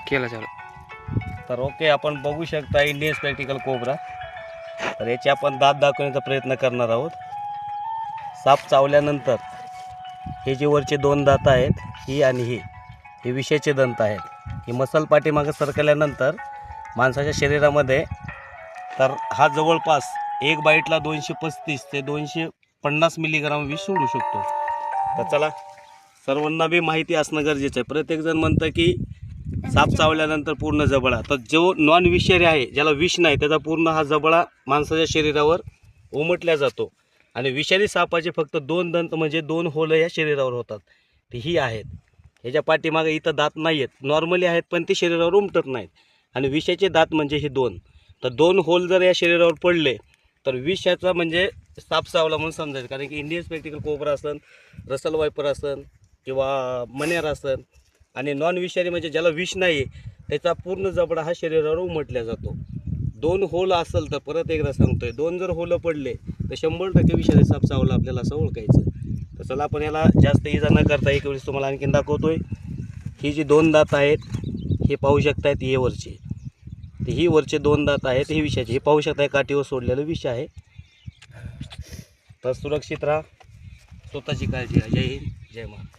केला चालू. तर ओके, आपण बघू शकता इंडियन स्पेक्टिकल कोब्रा. तर याचे आपण दात दाखवण्याचा प्रयत्न करणार आहोत. साप चावल्यानंतर हे जे वरचे दोन दात आहेत, ही आणि हे विषाचे दंत आहेत. ही मसल पाठीमागं सरकल्यानंतर माणसाच्या शरीरामध्ये तर हा जवळपास एक बाईटला 235 ते 250 मिलीग्राम विष सोडू शकतो. तर चला, सर्वांना बी माहिती असणं गरजेचं आहे. प्रत्येकजण म्हणतं की साप चावल्यानंतर पूर्ण जबडा, तर जो नॉन विषारी आहे, ज्याला विष नाही, त्याचा पूर्ण हा जबडा माणसाच्या शरीरावर उमटल्या जातो. आणि विषारी सापाचे फक्त 2 दंत म्हणजे 2 होलं या शरीरावर होतात. ते ही आहेत. ह्याच्या पाठीमागे इथं दात नाही आहेत, नॉर्मली आहेत पण ते शरीरावर उमटत नाहीत. आणि विषाचे दात म्हणजे हे 2. तर 2 होल जर या शरीरावर पडले तर विषाचा म्हणजे साप चावला म्हणून समजायचं. कारण की इंडियन स्पेक्टिकल कोब्रा असन, रसल वायपर असन किंवा मनेर असन, आणि नॉन विषारी म्हणजे ज्याला विष नाही, त्याचा पूर्ण जबडा हा शरीरावर उमटल्या जातो. 2 होल असेल तर, परत एकदा सांगतोय, 2 जर होलं पडले तर 100% विषारी साप चावला आपल्याला असं ओळखायचं. तर चला, आपण याला जास्त इजा न करता एक वेळेस तुम्हाला आणखीन दाखवतोय. ही जी 2 दात आहेत हे पाहू शकतायत, हे वरचे, तर ही वरचे 2 दात आहेत हे विषाचे. हे पाहू शकताय काठीवर सोडलेलं विष आहे. तर सुरक्षित राहा, स्वतःची काळजी घ्या. जय हिंद, जय महाराष्ट्र.